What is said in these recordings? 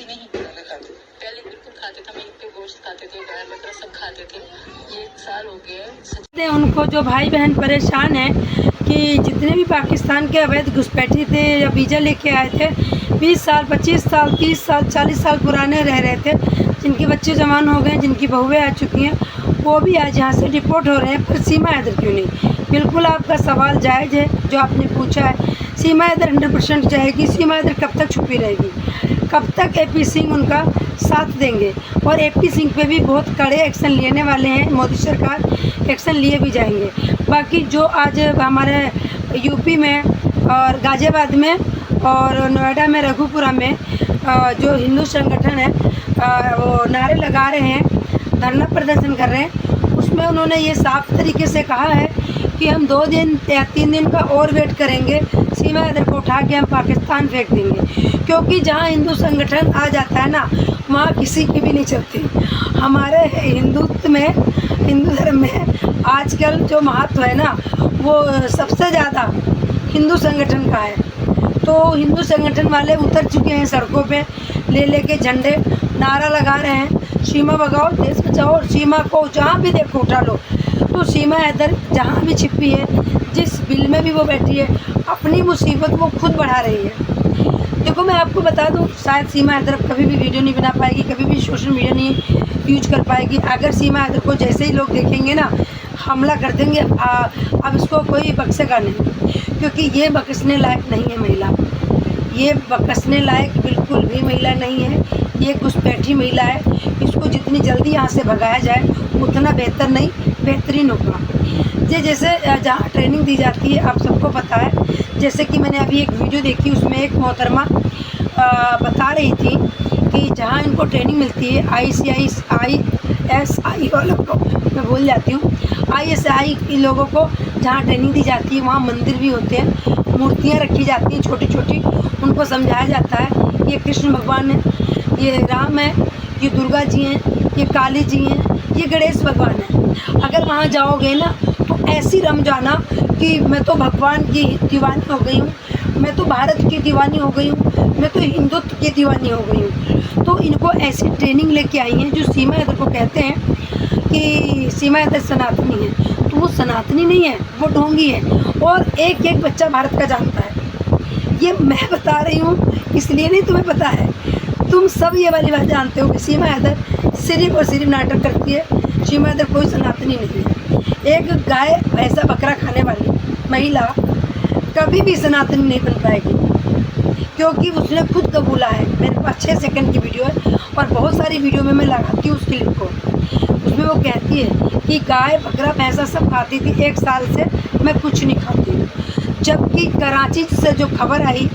किसी ने ही पहले बिल्कुल खाते थे, मीट पे गोश्त खाते थे, गाय वगैरह सब खाते थे। ये 1 साल हो गया है। उनको जो भाई बहन परेशान हैं कि जितने भी पाकिस्तान के अवैध घुसपैठी थे या वीज़ा लेके आए थे, 20 साल 25 साल 30 साल 40 साल पुराने रह रहे थे, जिनके बच्चे जवान हो गए, जिनकी बहुएँ आ चुकी हैं, वो भी आज यहाँ से डिपोर्ट हो रहे हैं। पर सीमा हैदर क्यों नहीं? बिल्कुल आपका सवाल जायज़ है जो आपने पूछा है। सीमा हैदर 100% जाएगी। सीमा हैदर कब तक छुपी रहेगी? कब तक AP सिंह उनका साथ देंगे? और AP सिंह पे भी बहुत कड़े एक्शन लेने वाले हैं मोदी सरकार, एक्शन लिए भी जाएंगे। बाकी जो आज हमारे UP में और गाज़ियाबाद में और नोएडा में रघुपुरा में जो हिंदू संगठन है वो नारे लगा रहे हैं, धरना प्रदर्शन कर रहे हैं, उसमें उन्होंने ये साफ तरीके से कहा है कि हम 2 दिन या 3 दिन का और वेट करेंगे, सीमा हैदर को उठा के हम पाकिस्तान फेंक देंगे। क्योंकि जहाँ हिंदू संगठन आ जाता है ना, वहाँ किसी की भी नहीं चलती। हमारे हिंदुत्व में, हिंदू धर्म में आजकल जो महत्व है ना, वो सबसे ज़्यादा हिंदू संगठन का है। तो हिंदू संगठन वाले उतर चुके हैं सड़कों पे, लेके झंडे नारा लगा रहे हैं, सीमा भगाओ देश बचाओ, सीमा को जहाँ भी देखो उठा लो। तो सीमा हैदर जहाँ भी छिपी है, जिस बिल में भी वो बैठी है, अपनी मुसीबत वो खुद बढ़ा रही है। देखो मैं आपको बता दूं, शायद सीमा हैदर कभी भी वीडियो नहीं बना पाएगी, कभी भी सोशल मीडिया नहीं यूज कर पाएगी। अगर सीमा हैदर को जैसे ही लोग देखेंगे ना, हमला कर देंगे। अब इसको कोई बख्शेगा नहीं, क्योंकि ये बख्शने लायक नहीं है महिला। ये बख्शने लायक बिल्कुल भी महिला नहीं है। ये घुसपैठी महिला है। इसको जितनी जल्दी यहाँ से भगाया जाए उतना बेहतर नहीं, बेहतरीन होगा। ये जैसे जहाँ ट्रेनिंग दी जाती है, आप सबको पता है। जैसे कि मैंने अभी एक वीडियो देखी, उसमें एक मोहतरमा बता रही थी कि जहाँ इनको ट्रेनिंग मिलती है ISI वालों को, मैं भूल जाती हूँ, ISI लोगों को जहाँ ट्रेनिंग दी जाती है, वहाँ मंदिर भी होते हैं, मूर्तियाँ रखी जाती हैं छोटी छोटी। उनको समझाया जाता है ये कृष्ण भगवान है, ये राम है, ये दुर्गा जी हैं, ये काली जी हैं, ये गणेश भगवान है। अगर वहाँ जाओगे ना तो ऐसी रम जाना कि मैं तो भगवान की दीवानी हो गई हूँ, मैं तो भारत की दीवानी हो गई हूँ, मैं तो हिंदुत्व की दीवानी हो गई हूँ। तो इनको ऐसी ट्रेनिंग लेके आई हैं जो सीमा हैदर को कहते हैं कि सीमा हैदर सनातनी है। तो वो सनातनी नहीं है, वो ढोंगी है। और एक एक बच्चा भारत का जानता है। ये मैं बता रही हूँ इसलिए नहीं, तुम्हें पता है, तुम सब ये वाली बात जानते हो कि सीमा हैदर सिर्फ और सिर्फ नाटक करती है। सीमा हैदर कोई सनातनी नहीं है। एक गाय भैंसा बकरा खाने वाली महिला कभी भी सनातनी नहीं बन पाएगी, क्योंकि उसने खुद कबूला है। मेरे पास 6 सेकंड की वीडियो है और बहुत सारी वीडियो में मैं लगाती हूँ उस क्लिप को। उसमें वो कहती है कि गाय बकरा भैंसा सब खाती थी, 1 साल से मैं कुछ नहीं खाती हूँ। जबकि कराची से जो खबर आई,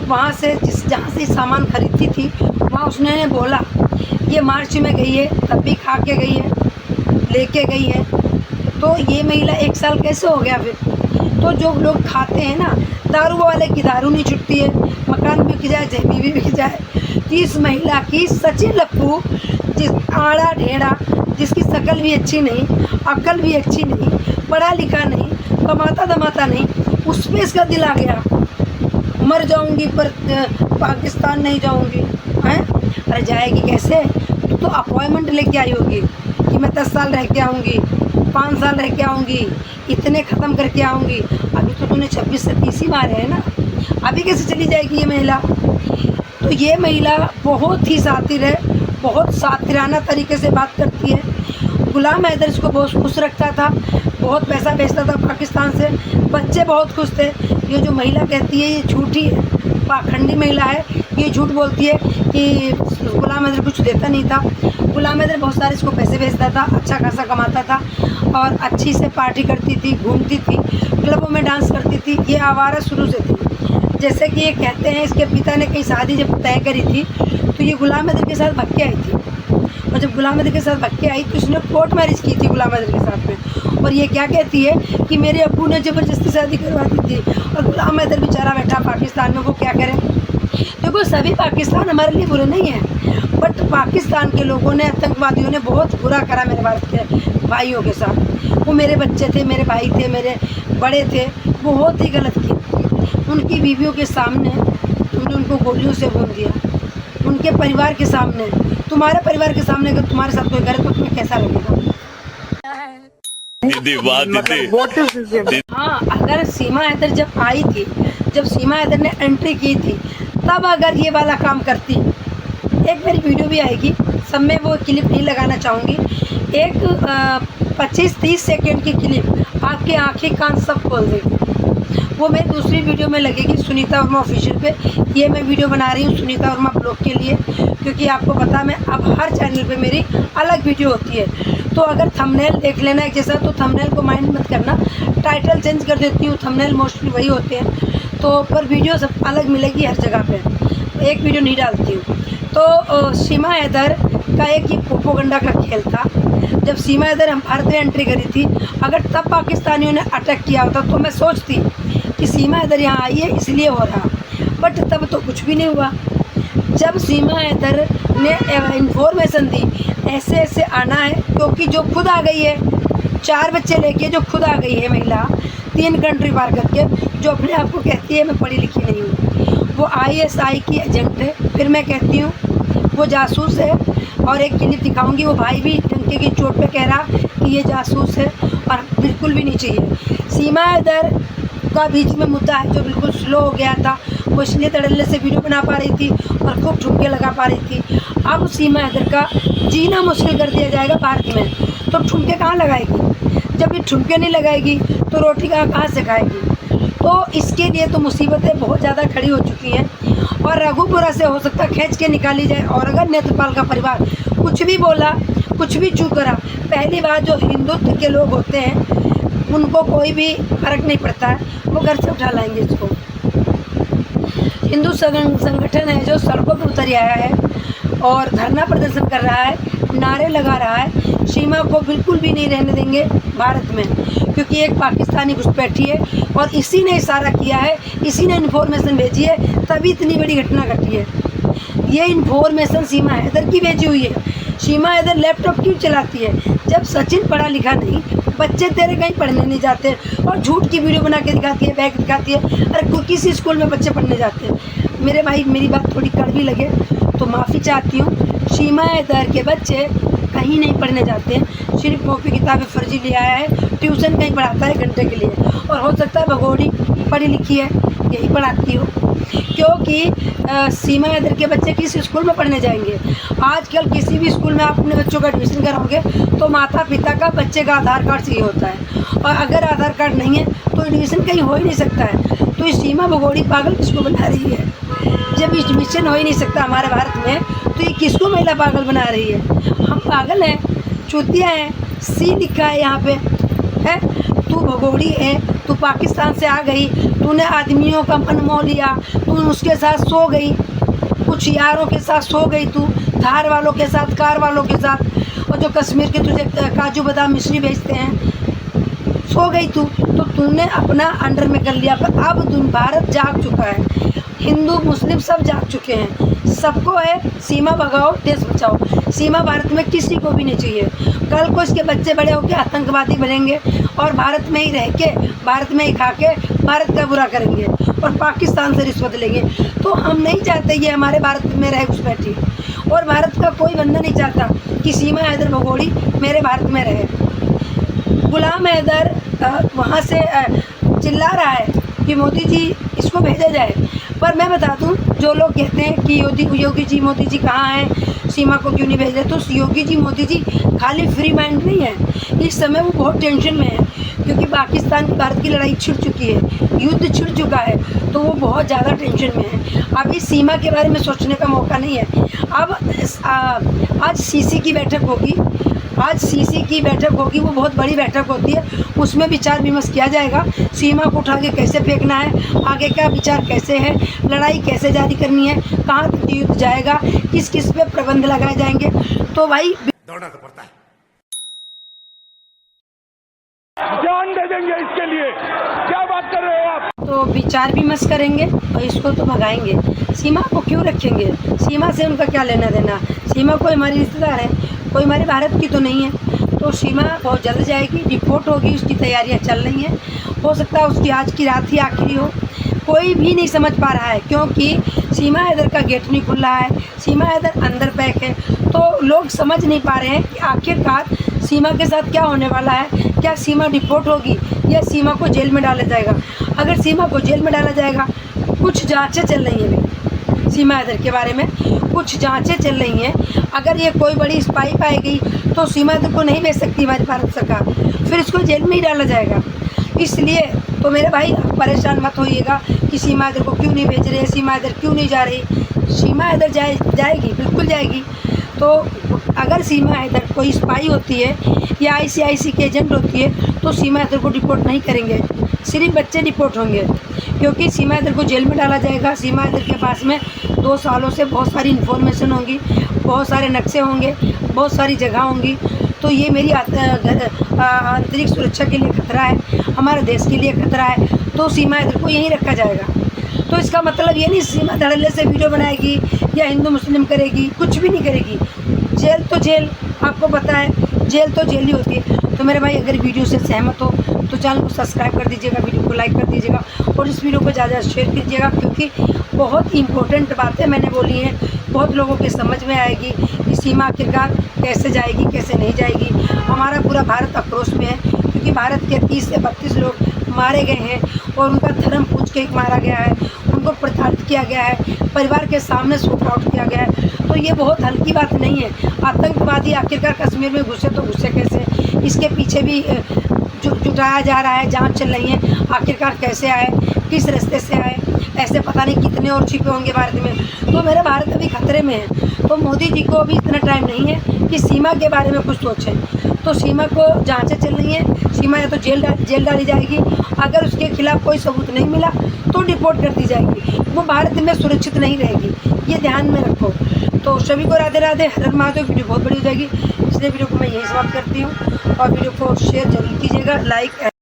वहाँ से जहाँ से सामान खरीदती थी, वहाँ उसने बोला ये मार्च में गई है, तब भी खा के गई है, लेके गई है। तो ये महिला 1 साल कैसे हो गया फिर? तो जो लोग खाते हैं ना, दारू वाले की दारू नहीं छुटती है, मकान बिक जाए, जमीन भी बिक जाए। तो इस महिला की सचिन लप्पू, जिस आड़ा ढेड़ा, जिसकी शक्ल भी अच्छी नहीं, अक्ल भी अच्छी नहीं, पढ़ा लिखा नहीं, कमाता दमाता नहीं, उस पर इसका दिल आ गया, मर जाऊंगी पर पाकिस्तान नहीं जाऊंगी। हैं? अरे जाएगी कैसे? तो अपॉइंटमेंट लेके आई होगी कि मैं 10 साल रह के आऊँगी, 5 साल रह के आऊँगी, इतने ख़त्म करके आऊँगी। अभी तो तूने 26 से 30 ही मारे हैं ना, अभी कैसे चली जाएगी ये महिला? तो ये महिला बहुत ही सातिर है, बहुत सातिराना तरीके से बात करती है। गुलाम हैदर इसको बहुत खुश रखता था, बहुत पैसा भेजता था पाकिस्तान से, बच्चे बहुत खुश थे। ये जो महिला कहती है ये झूठी है, पाखंडी महिला है, ये झूठ बोलती है कि गुलाम हैदर कुछ देता नहीं था। गुलाम हैदर बहुत सारे इसको पैसे भेजता था, अच्छा खासा कमाता था और अच्छी से पार्टी करती थी, घूमती थी, क्लबों में डांस करती थी। ये आवारा शुरू से थी। जैसे कि ये कहते हैं इसके पिता ने कहीं शादी जब तय करी थी तो ये गुलाम हैदर के साथ भाग के आई थी, और जब गुलाम हैदर के साथ भाग के आई तो इसने कोर्ट मैरिज की थी गुलाम हैदर के साथ में। और ये क्या कहती है कि मेरे अब्बू ने ज़बरदस्ती शादी करवा दी थी, और गुलाम हैदर बेचारा बैठा पाकिस्तान में, वो क्या करे? देखो सभी पाकिस्तान हमारे लिए बुरे नहीं है, बट पाकिस्तान के लोगों ने, आतंकवादियों ने बहुत बुरा करा मेरे भारत के भाइयों के साथ। वो मेरे बच्चे थे, मेरे भाई थे, मेरे बड़े थे, वो बहुत ही गलत किया। उनकी बीवियों के सामने उन्होंने उनको गोलियों से भून दिया, उनके परिवार के सामने, तुम्हारे परिवार के सामने अगर तुम्हारे साथ कोई करे तो तुम्हें कैसा लगेगा? हाँ, अगर सीमा हैदर जब आई थी, जब सीमा हैदर ने एंट्री की थी, तब अगर ये वाला काम करती, एक मेरी वीडियो भी आएगी, सब में वो क्लिप नहीं लगाना चाहूँगी, एक 25-30 सेकेंड की क्लिप आपके आंखें कान सब खोल देगी। वो मेरी दूसरी वीडियो में लगेगी सुनीता वर्मा ऑफिशियल पे। ये मैं वीडियो बना रही हूँ सुनीता वर्मा ब्लॉग के लिए, क्योंकि आपको पता मैं अब हर चैनल पे मेरी अलग वीडियो होती है। तो अगर थंबनेल देख लेना एक जैसा, तो थंबनेल को माइंड मत करना, टाइटल चेंज कर देती हूँ, थंबनेल मोस्टली वही होते हैं। तो पर वीडियो सब अलग मिलेगी हर जगह पे, एक वीडियो नहीं डालती हूँ। तो सीमा हैदर का एक ये प्रोपेगेंडा का खेल था। जब सीमा हैदर हम भारत में एंट्री करी थी, अगर तब पाकिस्तानियों ने अटैक किया होता तो मैं सोचती कि सीमा हैदर यहाँ आई है इसलिए हो रहा, बट तब तो कुछ भी नहीं हुआ। जब सीमा हैदर ने इन्फॉर्मेशन दी ऐसे ऐसे आना है, क्योंकि जो खुद आ गई है 4 बच्चे लेके, जो खुद आ गई है महिला 3 कंट्री पार करके, जो अपने आप को कहती है मैं पढ़ी लिखी नहीं हूँ, वो ISI की एजेंट है। फिर मैं कहती हूँ वो जासूस है, और एक क्लिप दिखाऊंगी, वो भाई भी डंके की चोट पे कह रहा कि ये जासूस है, और बिल्कुल भी नहीं चाहिए। सीमा हैदर का बीच में मुद्दा है जो बिल्कुल स्लो हो गया था, वो इसलिए तड़ल्ले से वीडियो बना पा रही थी और खूब ठुमके लगा पा रही थी। अब सीमा हैदर का जीना मुश्किल कर दिया जाएगा भारत में, तो ठुमके कहाँ लगाएगी? जब ये ठुमके नहीं लगाएगी तो रोटी कहाँ से खाएगी? तो इसके लिए तो मुसीबतें बहुत ज़्यादा खड़ी हो चुकी हैं, और रघुपुरा से हो सकता खींच के निकाली जाए। और अगर नेत्रपाल का परिवार कुछ भी बोला, कुछ भी चू करा, पहली बात जो हिंदुत्व के लोग होते हैं उनको कोई भी फर्क नहीं पड़ता है, वो घर से उठा लाएंगे इसको। हिंदू संगठन है जो सड़कों पर उतर आया है और धरना प्रदर्शन कर रहा है, नारे लगा रहा है, सीमा को बिल्कुल भी नहीं रहने देंगे भारत में, क्योंकि एक पाकिस्तानी घुसपैठी है और इसी ने इशारा किया है, इसी ने इन्फॉर्मेशन भेजी है, तभी इतनी बड़ी घटना घटी है। ये इन्फॉर्मेशन सीमा हैदर की भेजी हुई है। सीमा हैदर लैपटॉप क्यों चलाती है? जब सचिन पढ़ा लिखा नहीं, बच्चे तेरे कहीं पढ़ने नहीं जाते, और झूठ की वीडियो बना के दिखाती है, बैग दिखाती है। अरे किसी स्कूल में बच्चे पढ़ने जाते हैं? मेरे भाई मेरी बात थोड़ी कड़वी लगे तो माफ़ी चाहती हूँ, सीमा हैदर के बच्चे कहीं नहीं पढ़ने जाते हैं, सिर्फ कॉपी किताबें फर्जी ले आया है, ट्यूशन कहीं पढ़ाता है घंटे के लिए, और हो सकता है भगोड़ी पढ़ी लिखी है यही पढ़ाती हो, क्योंकि सीमा हैदर के बच्चे किस स्कूल में पढ़ने जाएंगे? आजकल किसी भी स्कूल में आप अपने बच्चों का एडमिशन कराओगे तो माता पिता का बच्चे का आधार कार्ड चाहिए होता है, और अगर आधार कार्ड नहीं है तो एडमिशन कहीं हो ही नहीं सकता है। तो इस सीमा भगोड़ी पागल किसको बना रही है? जब एडमिशन हो ही नहीं सकता हमारे भारत में, तो ये किसको महिला पागल बना रही है? हम पागल हैं, चूतिया हैं, सी लिखा है यहाँ पे है। तू भगोड़ी है, तू पाकिस्तान से आ गई, तूने आदमियों का मन मोह लिया, तू उसके साथ सो गई, कुछ यारों के साथ सो गई, तू धार वालों के साथ, कार वालों के साथ, और जो कश्मीर के तुझे काजू बादाम मिश्री बेचते हैं, सो गई तू, तो तूने अपना अंडर में कर लिया। पर अब भारत जाग चुका है, हिंदू मुस्लिम सब जाग चुके हैं, सबको है सीमा भगाओ देश बचाओ। सीमा भारत में किसी को भी नहीं चाहिए। कल को इसके बच्चे बड़े होकर आतंकवादी बनेंगे और भारत में ही रह के, भारत में ही खा के भारत का बुरा करेंगे और पाकिस्तान से रिश्वत लेंगे। तो हम नहीं चाहते ये हमारे भारत में रहे घुसपैठी, और भारत का कोई बंदा नहीं चाहता कि सीमा हैदर भगोड़ी मेरे भारत में रहे। गुलाम हैदर वहाँ से चिल्ला रहा है कि मोदी जी इसको भेजा जाए, पर मैं बता दूं, जो लोग कहते हैं कि योगी जी मोदी जी कहाँ हैं, सीमा को क्यों नहीं भेज रहे, तो योगी जी मोदी जी खाली फ्री माइंड नहीं है, इस समय वो बहुत टेंशन में है, क्योंकि पाकिस्तान भारत की लड़ाई छिड़ चुकी है, युद्ध छिड़ चुका है, तो वो बहुत ज़्यादा टेंशन में है। अभी सीमा के बारे में सोचने का मौका नहीं है। अब आज सीसी की बैठक होगी, आज सीसी की बैठक होगी, वो बहुत बड़ी बैठक होती है, उसमें विचार विमर्श किया जाएगा, सीमा को उठा के कैसे फेंकना है, आगे का विचार कैसे है, लड़ाई कैसे जारी करनी है, कहाँ तक युद्ध जाएगा, किस किस पे प्रबंध लगाए जाएंगे। तो भाई दौड़ना तो पड़ता है, जान दे देंगे इसके लिए, क्या बात कर रहे हो आप? तो विचार विमर्श करेंगे और इसको तो भगाएंगे। सीमा को क्यों रखेंगे? सीमा से उनका क्या लेना देना? सीमा कोई हमारी रिश्तेदार है, कोई हमारे भारत की तो नहीं है। तो सीमा बहुत जल्द जाएगी, रिपोर्ट होगी, उसकी तैयारियां चल रही हैं, हो सकता है उसकी आज की रात ही आखिरी हो, कोई भी नहीं समझ पा रहा है, क्योंकि सीमा हैदर का गेट नहीं खुल रहा है, सीमा हैदर अंदर पैक है। तो लोग समझ नहीं पा रहे हैं कि आखिरकार सीमा के साथ क्या होने वाला है। क्या सीमा डिपोर्ट होगी या सीमा को जेल में डाला जाएगा? अगर सीमा को जेल में डाला जाएगा, कुछ जांचें चल रही हैं अभी सीमा हैदर के बारे में, कुछ जांचें चल रही हैं। अगर ये कोई बड़ी स्पाई पाई गई तो सीमा हैदर को नहीं भेज सकती हमारी भारत सरकार, फिर उसको जेल में ही डाला जाएगा। इसलिए तो मेरे भाई परेशान मत होइएगा कि सीमा हैदर को क्यों नहीं भेज रहे, सीमा हैदर क्यों नहीं जा रही। सीमा हैदर जाएगी, बिल्कुल जाएगी। तो अगर सीमा हैदर कोई स्पाई होती है या आईसीआईसी के एजेंट होती है तो सीमा हैदर को डिपोर्ट नहीं करेंगे, सिर्फ बच्चे डिपोर्ट होंगे, क्योंकि सीमा हैदर को जेल में डाला जाएगा। सीमा हैदर के पास में 2 सालों से बहुत सारी इन्फॉर्मेशन होंगी, बहुत सारे नक्शे होंगे, बहुत सारी जगह होंगी। तो ये मेरी आंतरिक सुरक्षा के लिए खतरा है, हमारे देश के लिए खतरा है। तो सीमा हैदर को यहीं रखा जाएगा। तो इसका मतलब ये नहीं सीमा धड़ल्ले से वीडियो बनाएगी या हिंदू मुस्लिम करेगी, कुछ भी नहीं करेगी। जेल तो जेल, आपको पता है जेल तो जेल ही होती है। तो मेरे भाई अगर वीडियो से सहमत हो तो चैनल को सब्सक्राइब कर दीजिएगा, वीडियो को लाइक कर दीजिएगा और इस वीडियो को ज़्यादा शेयर कीजिएगा, क्योंकि बहुत इंपॉर्टेंट बातें मैंने बोली हैं, बहुत लोगों के समझ में आएगी कि सीमा आखिरकार कैसे जाएगी, कैसे नहीं जाएगी। हमारा पूरा भारत आक्रोश में है, क्योंकि भारत के 30 से 32 लोग मारे गए हैं और उनका धर्म पूछ के मारा गया है, उनको प्रताड़ित किया गया है, परिवार के सामने शूट आउट किया गया है। तो ये बहुत हल्की बात नहीं है। आतंकवादी आखिरकार कश्मीर में घुसे तो घुसे कैसे, इसके पीछे भी जुटाया जा रहा है, जांच चल रही है आखिरकार कैसे आए, किस रास्ते से आए, ऐसे पता नहीं कितने और छिपे होंगे भारत में। तो मेरा भारत अभी खतरे में है। तो मोदी जी को अभी इतना टाइम नहीं है कि सीमा के बारे में कुछ सोचें। तो सीमा को जांचें चल रही हैं, सीमा या तो जेल डाली जाएगी, अगर उसके खिलाफ कोई सबूत नहीं मिला तो डिपोर्ट कर दी जाएगी, वो भारत में सुरक्षित नहीं रहेगी, ये ध्यान में रखो। तो सभी को राधे राधे, हर हर महादेव। वीडियो बहुत बड़ी हो जाएगी, इसलिए वीडियो को मैं यही समाप्त करती हूँ और वीडियो को शेयर जरूर कीजिएगा, लाइक